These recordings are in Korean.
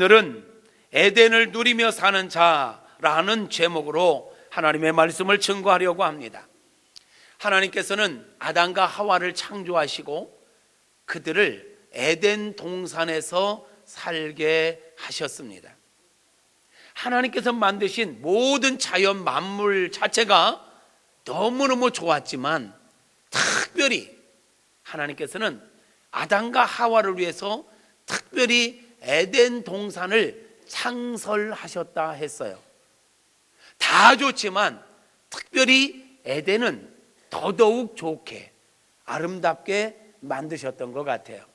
오늘은 에덴을 누리며 사는 자라는 제목으로 하나님의 말씀을 증거하려고 합니다. 하나님께서는 아담과 하와를 창조하시고 그들을 에덴 동산에서 살게 하셨습니다. 하나님께서 만드신 모든 자연 만물 자체가 너무너무 좋았지만 특별히 하나님께서는 아담과 하와를 위해서 특별히 에덴 동산을 창설하셨다 했어요. 다 좋지만 특별히 에덴은 더더욱 좋게 아름답게 만드셨던 것 같아요.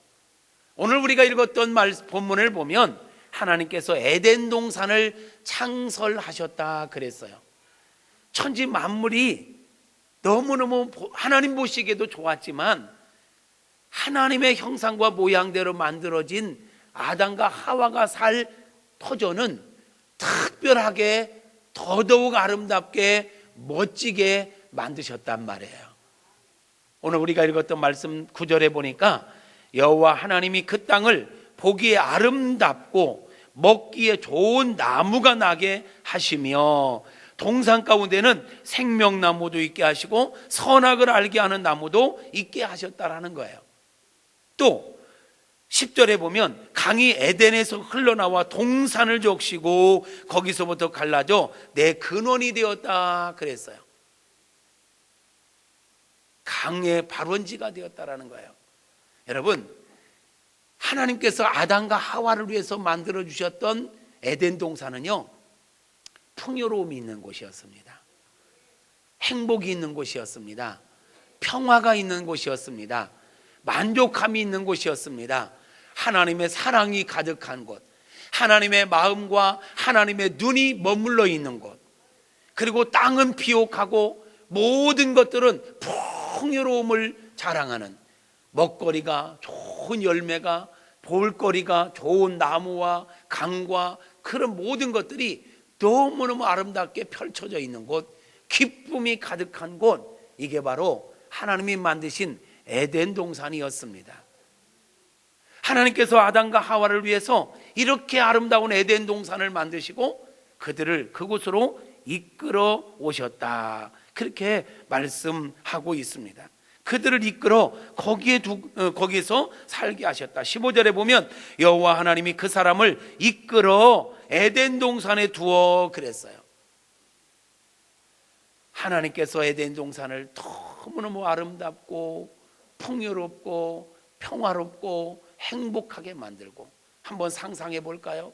오늘 우리가 읽었던 본문을 보면 하나님께서 에덴 동산을 창설하셨다 그랬어요. 천지 만물이 너무너무 하나님 보시기에도 좋았지만 하나님의 형상과 모양대로 만들어진 아담과 하와가 살 터전은 특별하게 더더욱 아름답게 멋지게 만드셨단 말이에요. 오늘 우리가 읽었던 말씀 9절에 보니까 여호와 하나님이 그 땅을 보기에 아름답고 먹기에 좋은 나무가 나게 하시며 동산 가운데는 생명나무도 있게 하시고 선악을 알게 하는 나무도 있게 하셨다라는 거예요. 또 10절에 보면 강이 에덴에서 흘러나와 동산을 적시고 거기서부터 갈라져 내 근원이 되었다 그랬어요. 강의 발원지가 되었다라는 거예요. 여러분, 하나님께서 아담과 하와를 위해서 만들어 주셨던 에덴 동산은요, 풍요로움이 있는 곳이었습니다. 행복이 있는 곳이었습니다. 평화가 있는 곳이었습니다. 만족함이 있는 곳이었습니다. 하나님의 사랑이 가득한 곳, 하나님의 마음과 하나님의 눈이 머물러 있는 곳, 그리고 땅은 비옥하고 모든 것들은 풍요로움을 자랑하는, 먹거리가 좋은 열매가, 볼거리가 좋은 나무와 강과 그런 모든 것들이 너무너무 아름답게 펼쳐져 있는 곳, 기쁨이 가득한 곳, 이게 바로 하나님이 만드신 에덴 동산이었습니다. 하나님께서 아담과 하와를 위해서 이렇게 아름다운 에덴 동산을 만드시고 그들을 그곳으로 이끌어 오셨다, 그렇게 말씀하고 있습니다. 그들을 이끌어 거기에서 살게 하셨다. 15절에 보면 여호와 하나님이 그 사람을 이끌어 에덴 동산에 두어 그랬어요. 하나님께서 에덴 동산을 너무너무 아름답고 풍요롭고 평화롭고 행복하게 만들고, 한번 상상해 볼까요?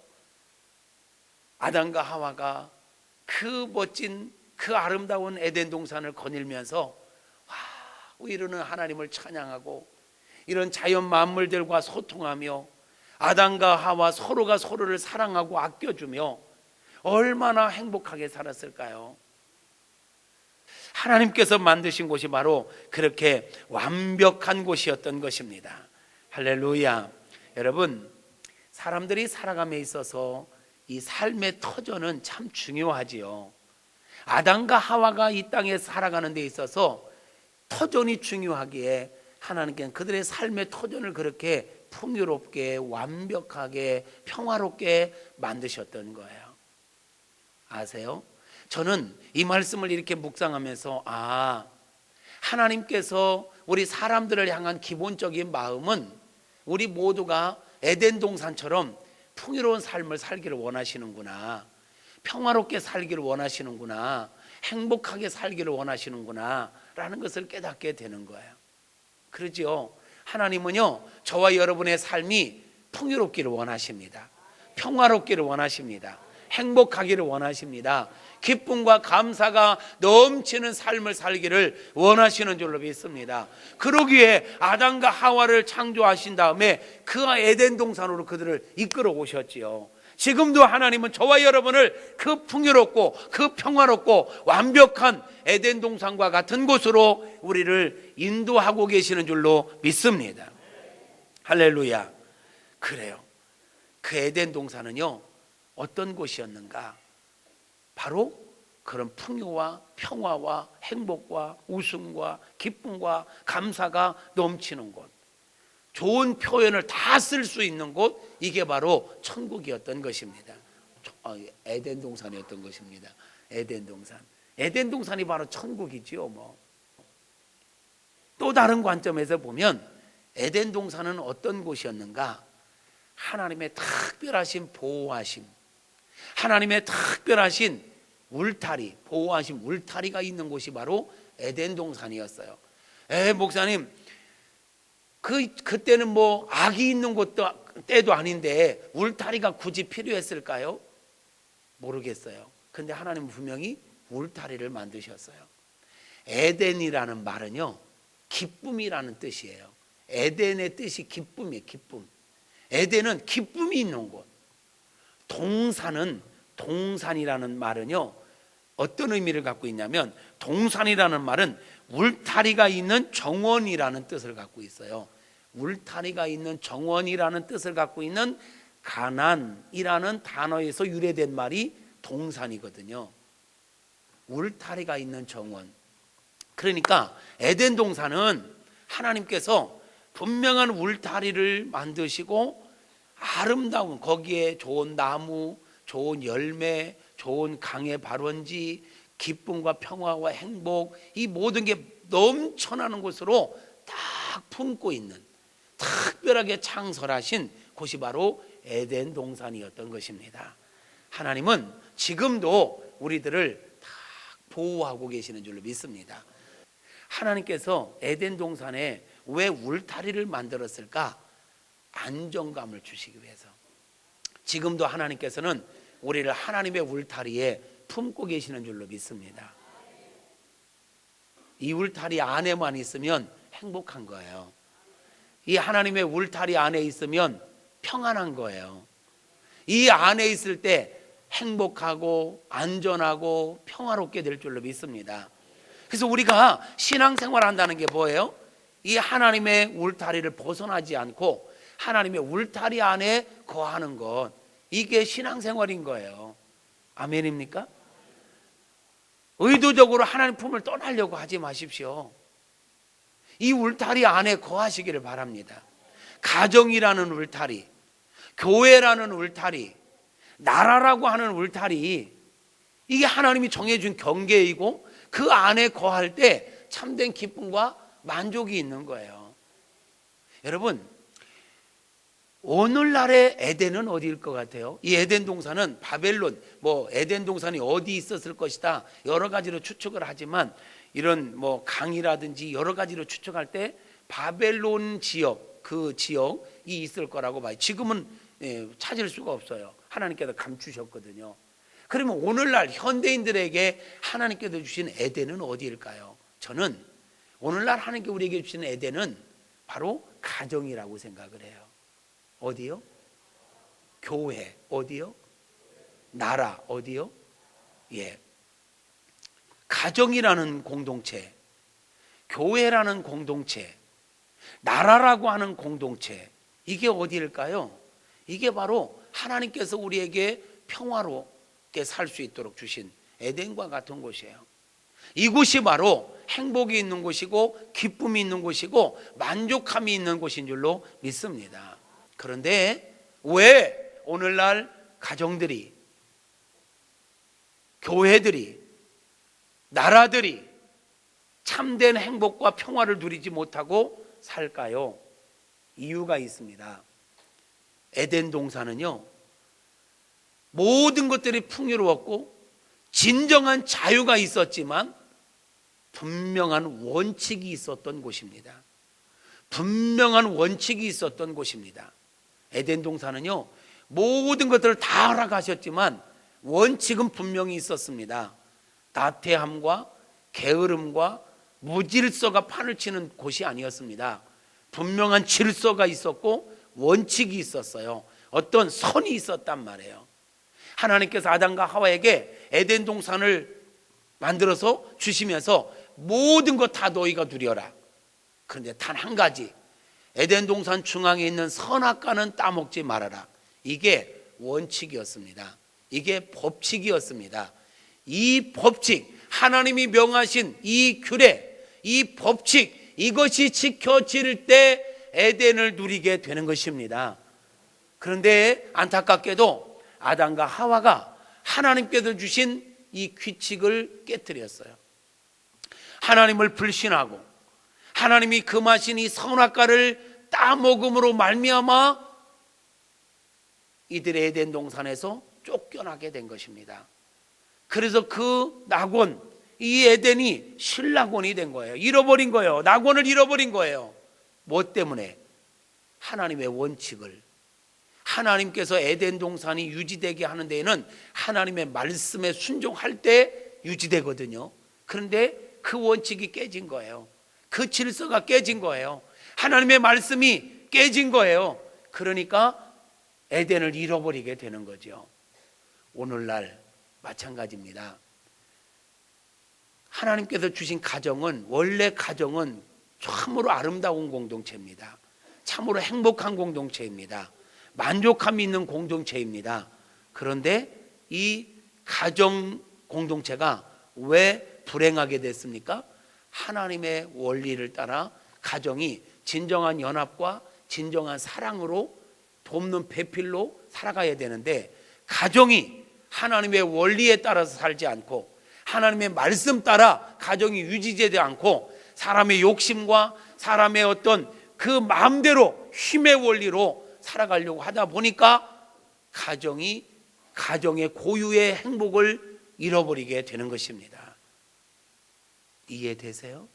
아담과 하와가 그 멋진 그 아름다운 에덴 동산을 거닐면서 이루는 하나님을 찬양하고 이런 자연 만물들과 소통하며 아담과 하와 서로가 서로를 사랑하고 아껴주며 얼마나 행복하게 살았을까요? 하나님께서 만드신 곳이 바로 그렇게 완벽한 곳이었던 것입니다. 할렐루야. 여러분, 사람들이 살아감에 있어서 이 삶의 터전은 참 중요하지요. 아담과 하와가 이 땅에 살아가는 데 있어서 터전이 중요하기에 하나님께는 그들의 삶의 터전을 그렇게 풍요롭게 완벽하게 평화롭게 만드셨던 거예요. 아세요? 저는 이 말씀을 이렇게 묵상하면서 하나님께서 우리 사람들을 향한 기본적인 마음은 우리 모두가 에덴 동산처럼 풍요로운 삶을 살기를 원하시는구나, 평화롭게 살기를 원하시는구나, 행복하게 살기를 원하시는구나 라는 것을 깨닫게 되는 거예요. 그러지요. 하나님은요, 저와 여러분의 삶이 풍요롭기를 원하십니다. 평화롭기를 원하십니다. 행복하기를 원하십니다. 기쁨과 감사가 넘치는 삶을 살기를 원하시는 줄로 믿습니다. 그러기에 아담과 하와를 창조하신 다음에 그 에덴 동산으로 그들을 이끌어 오셨지요. 지금도 하나님은 저와 여러분을 그 풍요롭고 그 평화롭고 완벽한 에덴 동산과 같은 곳으로 우리를 인도하고 계시는 줄로 믿습니다. 할렐루야. 그래요. 그 에덴 동산은요, 어떤 곳이었는가? 바로 그런 풍요와 평화와 행복과 웃음과 기쁨과 감사가 넘치는 곳, 좋은 표현을 다 쓸 수 있는 곳, 이게 바로 천국이었던 것입니다. 에덴 동산이었던 것입니다. 에덴 동산. 에덴 동산이 바로 천국이지요. 또 다른 관점에서 보면 에덴 동산은 어떤 곳이었는가? 하나님의 특별하신 보호하심, 하나님의 특별하신 울타리, 보호하심 울타리가 있는 곳이 바로 에덴 동산이었어요. 목사님, 그때는 악이 있는 때도 아닌데 울타리가 굳이 필요했을까요? 모르겠어요. 근데 하나님은 분명히 울타리를 만드셨어요. 에덴이라는 말은요, 기쁨이라는 뜻이에요. 에덴의 뜻이 기쁨이에요. 기쁨. 에덴은 기쁨이 있는 곳. 동산이라는 말은요, 어떤 의미를 갖고 있냐면, 동산이라는 말은 울타리가 있는 정원이라는 뜻을 갖고 있어요. 울타리가 있는 정원이라는 뜻을 갖고 있는 가난이라는 단어에서 유래된 말이 동산이거든요. 울타리가 있는 정원. 그러니까 에덴 동산은 하나님께서 분명한 울타리를 만드시고, 아름다운, 거기에 좋은 나무, 좋은 열매, 좋은 강의 발원지, 기쁨과 평화와 행복, 이 모든 게 넘쳐나는 곳으로 딱 품고 있는, 특별하게 창설하신 곳이 바로 에덴 동산이었던 것입니다. 하나님은 지금도 우리들을 딱 보호하고 계시는 줄로 믿습니다. 하나님께서 에덴 동산에 왜 울타리를 만들었을까? 안정감을 주시기 위해서. 지금도 하나님께서는 우리를 하나님의 울타리에 품고 계시는 줄로 믿습니다. 이 울타리 안에만 있으면 행복한 거예요. 이 하나님의 울타리 안에 있으면 평안한 거예요. 이 안에 있을 때 행복하고 안전하고 평화롭게 될 줄로 믿습니다. 그래서 우리가 신앙생활 한다는 게 뭐예요? 이 하나님의 울타리를 벗어나지 않고 하나님의 울타리 안에 거하는 것, 이게 신앙생활인 거예요. 아멘입니까? 의도적으로 하나님 품을 떠나려고 하지 마십시오. 이 울타리 안에 거하시기를 바랍니다. 가정이라는 울타리, 교회라는 울타리, 나라라고 하는 울타리, 이게 하나님이 정해준 경계이고 그 안에 거할 때 참된 기쁨과 만족이 있는 거예요. 여러분, 오늘날의 에덴은 어디일 것 같아요? 이 에덴 동산은 바벨론, 에덴 동산이 어디 있었을 것이다, 여러 가지로 추측을 하지만, 이런 강이라든지 여러 가지로 추측할 때 바벨론 지역, 그 지역이 있을 거라고 봐요. 지금은 찾을 수가 없어요. 하나님께서 감추셨거든요. 그러면 오늘날 현대인들에게 하나님께서 주신 에덴은 어디일까요? 저는 오늘날 하나님께 우리에게 주신 에덴은 바로 가정이라고 생각을 해요. 어디요? 교회. 어디요? 나라. 어디요? 가정이라는 공동체, 교회라는 공동체, 나라라고 하는 공동체, 이게 어디일까요? 이게 바로 하나님께서 우리에게 평화롭게 살 수 있도록 주신 에덴과 같은 곳이에요. 이곳이 바로 행복이 있는 곳이고 기쁨이 있는 곳이고 만족함이 있는 곳인 줄로 믿습니다. 그런데 왜 오늘날 가정들이, 교회들이, 나라들이 참된 행복과 평화를 누리지 못하고 살까요? 이유가 있습니다. 에덴 동산은요, 모든 것들이 풍요로웠고 진정한 자유가 있었지만 분명한 원칙이 있었던 곳입니다. 분명한 원칙이 있었던 곳입니다. 에덴 동산은요, 모든 것들을 다 허락하셨지만 원칙은 분명히 있었습니다. 나태함과 게으름과 무질서가 판을 치는 곳이 아니었습니다. 분명한 질서가 있었고 원칙이 있었어요. 어떤 선이 있었단 말이에요. 하나님께서 아담과 하와에게 에덴 동산을 만들어서 주시면서 모든 것 다 너희가 누려라. 그런데 단 한 가지, 에덴 동산 중앙에 있는 선악과는 따먹지 말아라. 이게 원칙이었습니다. 이게 법칙이었습니다. 이 법칙, 하나님이 명하신 이 규례, 이 법칙, 이것이 지켜질 때 에덴을 누리게 되는 것입니다. 그런데 안타깝게도 아담과 하와가 하나님께서 주신 이 규칙을 깨뜨렸어요. 하나님을 불신하고 하나님이 금하신 이 선악과를 따먹음으로 말미암아 이들의 에덴 동산에서 쫓겨나게 된 것입니다. 그래서 그 낙원, 이 에덴이 실낙원이 된 거예요. 잃어버린 거예요. 낙원을 잃어버린 거예요. 뭐 때문에? 하나님의 원칙을, 하나님께서 에덴 동산이 유지되게 하는 데에는 하나님의 말씀에 순종할 때 유지되거든요. 그런데 그 원칙이 깨진 거예요. 그 질서가 깨진 거예요. 하나님의 말씀이 깨진 거예요. 그러니까 에덴을 잃어버리게 되는 거죠. 오늘날 마찬가지입니다. 하나님께서 주신 가정은, 원래 가정은 참으로 아름다운 공동체입니다. 참으로 행복한 공동체입니다. 만족함이 있는 공동체입니다. 그런데 이 가정 공동체가 왜 불행하게 됐습니까? 하나님의 원리를 따라 가정이 진정한 연합과 진정한 사랑으로 돕는 배필로 살아가야 되는데, 가정이 하나님의 원리에 따라서 살지 않고 하나님의 말씀 따라 가정이 유지되지 않고 사람의 욕심과 사람의 어떤 그 마음대로 힘의 원리로 살아가려고 하다 보니까 가정의 고유의 행복을 잃어버리게 되는 것입니다. 이해되세요?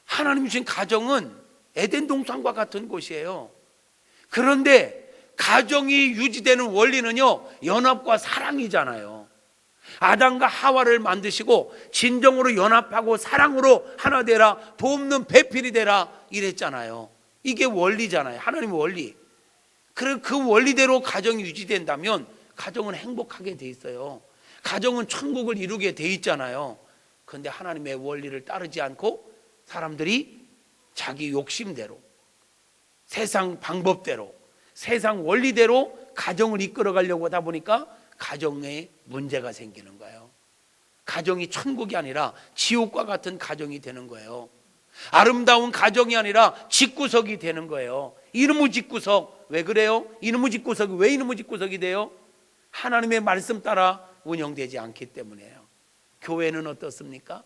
하나님 주신 가정은 에덴 동산과 같은 곳이에요. 그런데 가정이 유지되는 원리는요, 연합과 사랑이잖아요. 아담과 하와를 만드시고 진정으로 연합하고 사랑으로 하나 되라, 돕는 배필이 되라 이랬잖아요. 이게 원리잖아요. 하나님의 원리. 그 원리대로 가정이 유지된다면 가정은 행복하게 돼 있어요. 가정은 천국을 이루게 돼 있잖아요. 그런데 하나님의 원리를 따르지 않고 사람들이 자기 욕심대로, 세상 방법대로, 세상 원리대로 가정을 이끌어 가려고 하다 보니까 가정에 문제가 생기는 거예요. 가정이 천국이 아니라 지옥과 같은 가정이 되는 거예요. 아름다운 가정이 아니라 집구석이 되는 거예요. 이놈의 집구석. 왜 그래요? 이놈의 집구석이 왜 이놈의 집구석이 돼요? 하나님의 말씀 따라 운영되지 않기 때문이에요. 교회는 어떻습니까?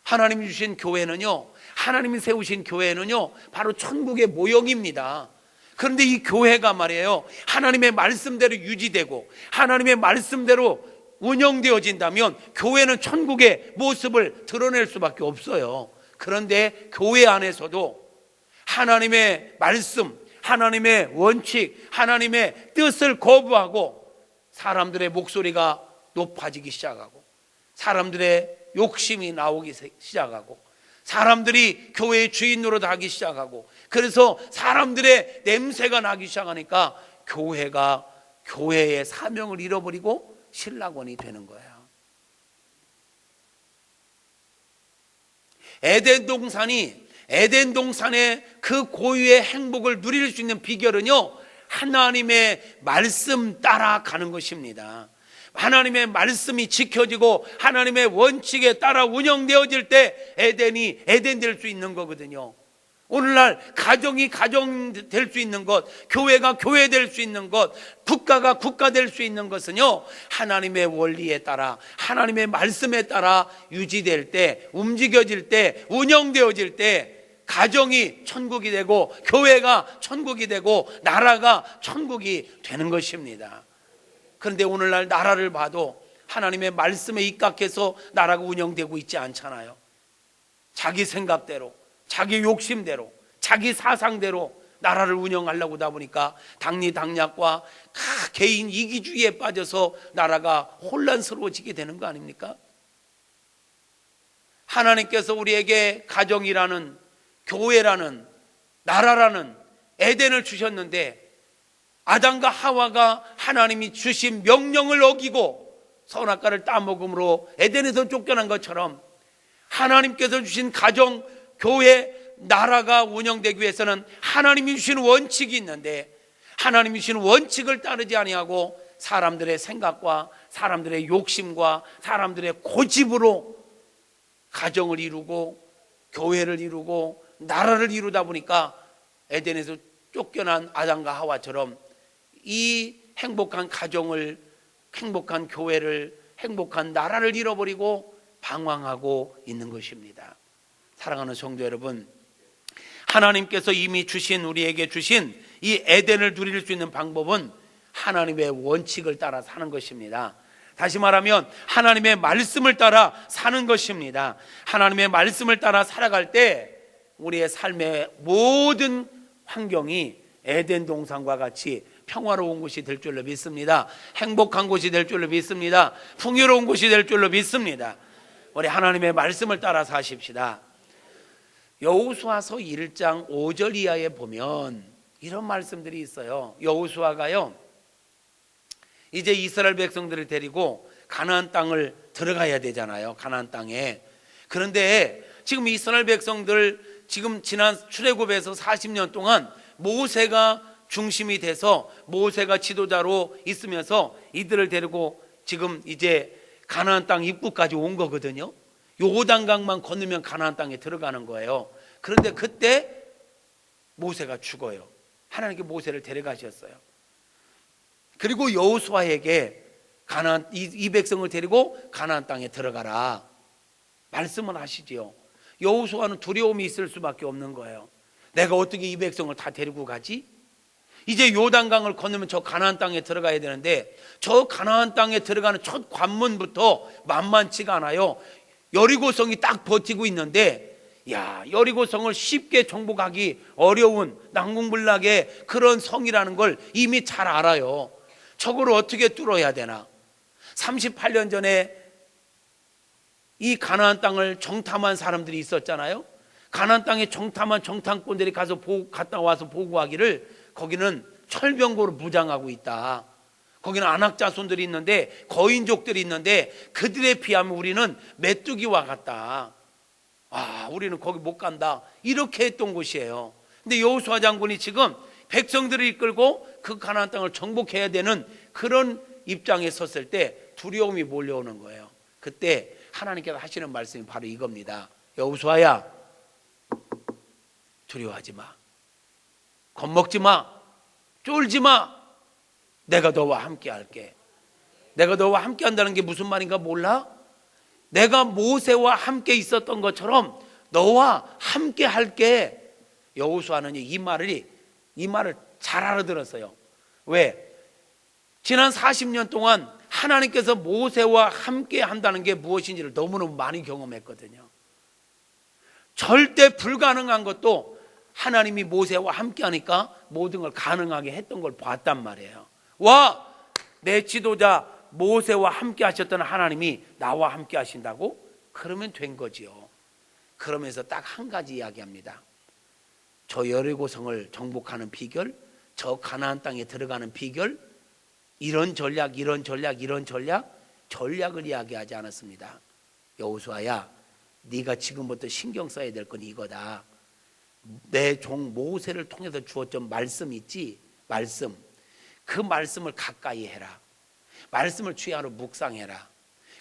하나님이 주신 교회는요, 하나님이 세우신 교회는요, 바로 천국의 모형입니다. 그런데 이 교회가 말이에요, 하나님의 말씀대로 유지되고 하나님의 말씀대로 운영되어진다면 교회는 천국의 모습을 드러낼 수밖에 없어요. 그런데 교회 안에서도 하나님의 말씀, 하나님의 원칙, 하나님의 뜻을 거부하고 사람들의 목소리가 높아지기 시작하고 사람들의 욕심이 나오기 시작하고 사람들이 교회의 주인 노릇하기 시작하고, 그래서 사람들의 냄새가 나기 시작하니까 교회가 교회의 사명을 잃어버리고 신락원이 되는 거예요. 에덴 동산의 그 고유의 행복을 누릴 수 있는 비결은요, 하나님의 말씀 따라가는 것입니다. 하나님의 말씀이 지켜지고 하나님의 원칙에 따라 운영되어질 때 에덴이 에덴 될 수 있는 거거든요. 오늘날 가정이 가정 될 수 있는 것, 교회가 교회 될 수 있는 것, 국가가 국가 될 수 있는 것은요, 하나님의 원리에 따라 하나님의 말씀에 따라 유지될 때, 움직여질 때, 운영되어질 때 가정이 천국이 되고 교회가 천국이 되고 나라가 천국이 되는 것입니다. 그런데 오늘날 나라를 봐도 하나님의 말씀에 입각해서 나라가 운영되고 있지 않잖아요. 자기 생각대로, 자기 욕심대로, 자기 사상대로 나라를 운영하려고 하다 보니까 당리당략과 개인 이기주의에 빠져서 나라가 혼란스러워지게 되는 거 아닙니까? 하나님께서 우리에게 가정이라는, 교회라는, 나라라는 에덴을 주셨는데 아담과 하와가 하나님이 주신 명령을 어기고 선악과를 따먹음으로 에덴에서 쫓겨난 것처럼 하나님께서 주신 가정, 교회, 나라가 운영되기 위해서는 하나님이 주신 원칙이 있는데 하나님이 주신 원칙을 따르지 아니하고 사람들의 생각과 사람들의 욕심과 사람들의 고집으로 가정을 이루고 교회를 이루고 나라를 이루다 보니까 에덴에서 쫓겨난 아담과 하와처럼 이 행복한 가정을, 행복한 교회를, 행복한 나라를 잃어버리고 방황하고 있는 것입니다. 사랑하는 성도 여러분, 하나님께서 이미 주신, 우리에게 주신 이 에덴을 누릴 수 있는 방법은 하나님의 원칙을 따라 사는 것입니다. 다시 말하면 하나님의 말씀을 따라 사는 것입니다. 하나님의 말씀을 따라 살아갈 때 우리의 삶의 모든 환경이 에덴 동산과 같이 평화로운 곳이 될 줄로 믿습니다. 행복한 곳이 될 줄로 믿습니다. 풍요로운 곳이 될 줄로 믿습니다. 우리 하나님의 말씀을 따라 사십시다. 여호수아서 1장 5절 이하에 보면 이런 말씀들이 있어요. 여호수아가요, 이제 이스라엘 백성들을 데리고 가나안 땅을 들어가야 되잖아요. 가나안 땅에. 그런데 지금 이스라엘 백성들, 지금 지난 출애굽에서 40년 동안 모세가 중심이 돼서 모세가 지도자로 있으면서 이들을 데리고 지금 이제 가나안 땅 입구까지 온 거거든요. 요단강만 건너면 가나안 땅에 들어가는 거예요. 그런데 그때 모세가 죽어요. 하나님께 모세를 데려가셨어요. 그리고 여호수아에게 가나안, 이 백성을 데리고 가나안 땅에 들어가라 말씀을 하시지요. 여호수아는 두려움이 있을 수밖에 없는 거예요. 내가 어떻게 이 백성을 다 데리고 가지? 이제 요단강을 건너면 저 가나안 땅에 들어가야 되는데 저 가나안 땅에 들어가는 첫 관문부터 만만치가 않아요. 여리고성이 딱 버티고 있는데, 야, 여리고성을 쉽게 정복하기 어려운 난공불락의 그런 성이라는 걸 이미 잘 알아요. 저걸 어떻게 뚫어야 되나? 38년 전에 이 가나안 땅을 정탐한 사람들이 있었잖아요. 가나안 땅에 정탐한 정탐꾼들이 갔다 와서 보고하기를 거기는 철병거로 무장하고 있다. 거기는 안악자손들이 있는데, 거인족들이 있는데 그들에 비하면 우리는 메뚜기와 같다. 아, 우리는 거기 못 간다. 이렇게 했던 곳이에요. 근데 여호수아 장군이 지금 백성들을 이끌고 그 가나안 땅을 정복해야 되는 그런 입장에 섰을 때 두려움이 몰려오는 거예요. 그때 하나님께서 하시는 말씀이 바로 이겁니다. 여호수아야, 두려워하지 마. 겁먹지 마. 쫄지 마. 내가 너와 함께 할게. 내가 너와 함께 한다는 게 무슨 말인가 몰라? 내가 모세와 함께 있었던 것처럼 너와 함께 할게. 여호수아는 이 말을 잘 알아들었어요. 왜? 지난 40년 동안 하나님께서 모세와 함께 한다는 게 무엇인지를 너무너무 많이 경험했거든요. 절대 불가능한 것도 하나님이 모세와 함께 하니까 모든 걸 가능하게 했던 걸 봤단 말이에요. 와, 내 지도자 모세와 함께 하셨던 하나님이 나와 함께 하신다고? 그러면 된 거지요. 그러면서 딱 한 가지 이야기합니다. 저 여리고성을 정복하는 비결, 저 가나안 땅에 들어가는 비결, 이런 전략, 전략을 이야기하지 않았습니다. 여호수아야, 네가 지금부터 신경 써야 될 건 이거다. 내 종 모세를 통해서 주었던 말씀 있지? 말씀. 그 말씀을 가까이 해라. 말씀을 주야로 묵상해라.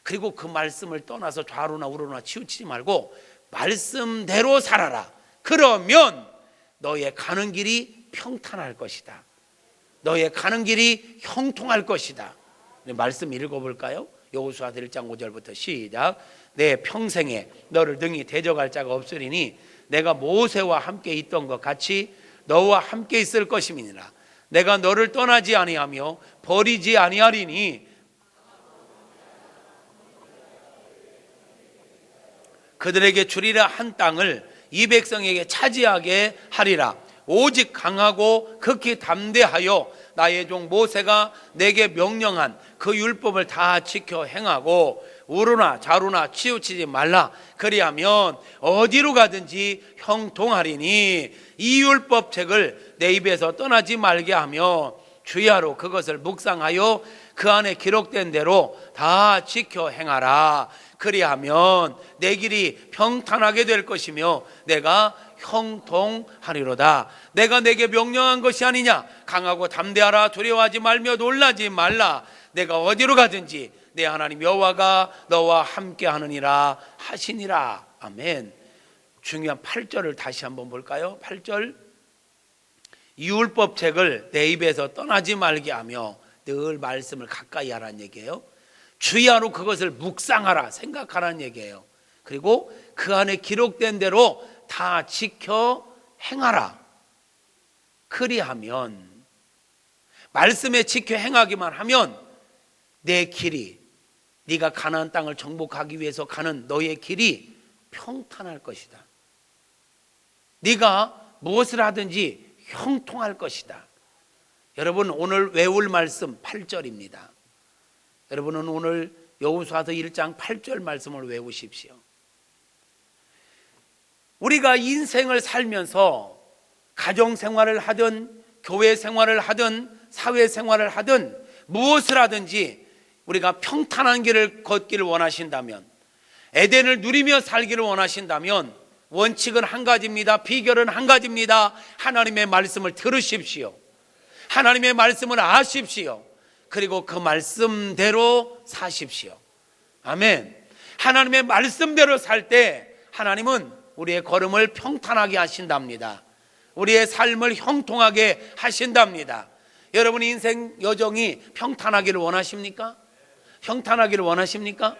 그리고 그 말씀을 떠나서 좌로나 우로나 치우치지 말고 말씀대로 살아라. 그러면 너의 가는 길이 평탄할 것이다. 너의 가는 길이 형통할 것이다. 말씀 읽어볼까요? 여호수아 1장 5절부터 시작. 내 평생에 너를 능히 대적할 자가 없으리니 내가 모세와 함께 있던 것 같이 너와 함께 있을 것임이니라. 내가 너를 떠나지 아니하며 버리지 아니하리니 그들에게 주리라 한 땅을 이 백성에게 차지하게 하리라. 오직 강하고 극히 담대하여 나의 종 모세가 내게 명령한 그 율법을 다 지켜 행하고 우로나 좌로나 치우치지 말라. 그리하면 어디로 가든지 형통하리니 이 율법책을 내 입에서 떠나지 말게 하며 주야로 그것을 묵상하여 그 안에 기록된 대로 다 지켜 행하라. 그리하면 내 길이 평탄하게 될 것이며 내가 형통하리로다. 내가 내게 명령한 것이 아니냐? 강하고 담대하라. 두려워하지 말며 놀라지 말라. 내가 어디로 가든지 내 하나님 여호와가 너와 함께 하느니라 하시니라. 아멘. 중요한 8절을 다시 한번 볼까요? 8절, 율법책을 내 입에서 떠나지 말게 하며 늘 말씀을 가까이 하라는 얘기예요. 주야로 그것을 묵상하라, 생각하라는 얘기예요. 그리고 그 안에 기록된 대로 다 지켜 행하라. 그리하면, 말씀에 지켜 행하기만 하면 내 길이, 네가 가나안 땅을 정복하기 위해서 가는 너의 길이 평탄할 것이다. 네가 무엇을 하든지 형통할 것이다. 여러분, 오늘 외울 말씀 8절입니다. 여러분은 오늘 여호수아서 1장 8절 말씀을 외우십시오. 우리가 인생을 살면서 가정생활을 하든 교회 생활을 하든 사회생활을 하든 무엇을 하든지 우리가 평탄한 길을 걷기를 원하신다면, 에덴을 누리며 살기를 원하신다면 원칙은 한 가지입니다. 비결은 한 가지입니다. 하나님의 말씀을 들으십시오. 하나님의 말씀을 아십시오. 그리고 그 말씀대로 사십시오. 아멘. 하나님의 말씀대로 살 때 하나님은 우리의 걸음을 평탄하게 하신답니다. 우리의 삶을 형통하게 하신답니다. 여러분 인생 여정이 평탄하기를 원하십니까? 평탄하기를 원하십니까?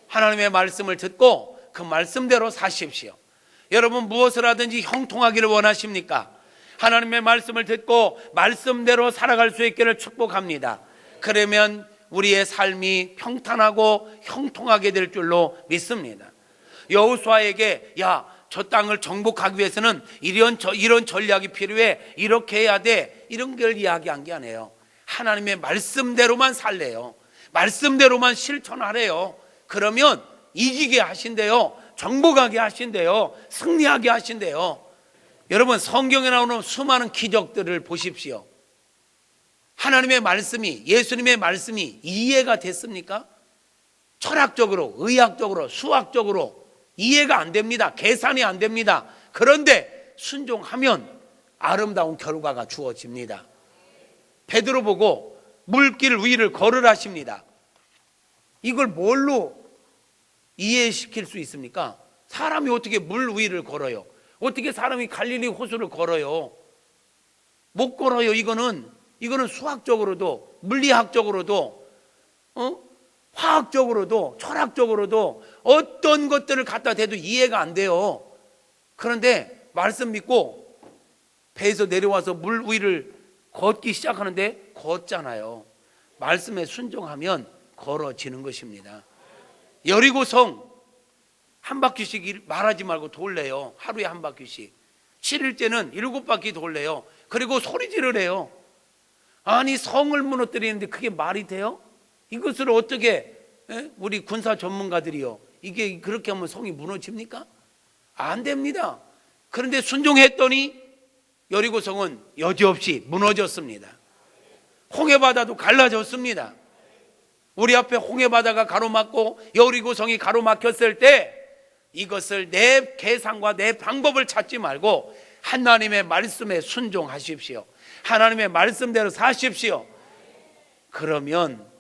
하나님의 말씀을 듣고 그 말씀대로 사십시오. 여러분 무엇을 하든지 형통하기를 원하십니까? 하나님의 말씀을 듣고 말씀대로 살아갈 수 있기를 축복합니다. 그러면 우리의 삶이 평탄하고 형통하게 될 줄로 믿습니다. 여호수아에게 저 땅을 정복하기 위해서는 이런 전략이 필요해, 이렇게 해야 돼, 이런 걸 이야기한 게 아니에요. 하나님의 말씀대로만 살래요. 말씀대로만 실천하래요. 그러면 이기게 하신대요. 정복하게 하신대요. 승리하게 하신대요. 여러분 성경에 나오는 수많은 기적들을 보십시오. 하나님의 말씀이, 예수님의 말씀이 이해가 됐습니까? 철학적으로, 의학적으로, 수학적으로 이해가 안 됩니다. 계산이 안 됩니다. 그런데 순종하면 아름다운 결과가 주어집니다. 베드로 보고 물길 위를 걸으라십니다. 이걸 뭘로 이해시킬 수 있습니까? 사람이 어떻게 물 위를 걸어요? 어떻게 사람이 갈릴리 호수를 걸어요? 못 걸어요. 이거는 수학적으로도 물리학적으로도 화학적으로도 철학적으로도 어떤 것들을 갖다 대도 이해가 안 돼요. 그런데 말씀 믿고 배에서 내려와서 물 위를 걷기 시작하는데 걷잖아요. 말씀에 순종하면 걸어지는 것입니다. 여리고성 한 바퀴씩 말하지 말고 돌래요. 하루에 한 바퀴씩. 7일째는 7바퀴 돌래요. 그리고 소리 지르래요. 아니 성을 무너뜨리는데 그게 말이 돼요? 이것을 어떻게 우리 군사 전문가들이요, 이게 그렇게 하면 성이 무너집니까? 안 됩니다. 그런데 순종했더니 여리고성은 여지없이 무너졌습니다. 홍해바다도 갈라졌습니다. 우리 앞에 홍해바다가 가로막고 여리고성이 가로막혔을 때 이것을 내 계산과 내 방법을 찾지 말고 하나님의 말씀에 순종하십시오. 하나님의 말씀대로 사십시오. 그러면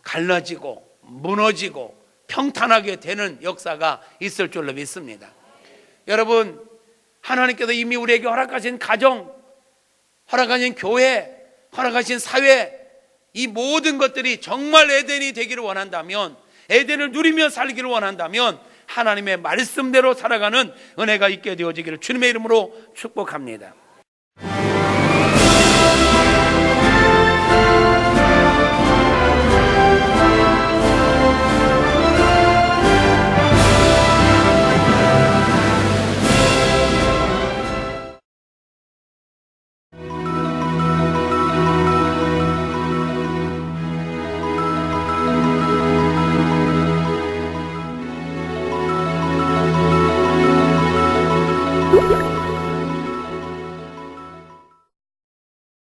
갈라지고 무너지고 평탄하게 되는 역사가 있을 줄로 믿습니다. 여러분 하나님께서 이미 우리에게 허락하신 가정, 허락하신 교회, 허락하신 사회, 이 모든 것들이 정말 에덴이 되기를 원한다면, 에덴을 누리며 살기를 원한다면 하나님의 말씀대로 살아가는 은혜가 있게 되어지기를 주님의 이름으로 축복합니다.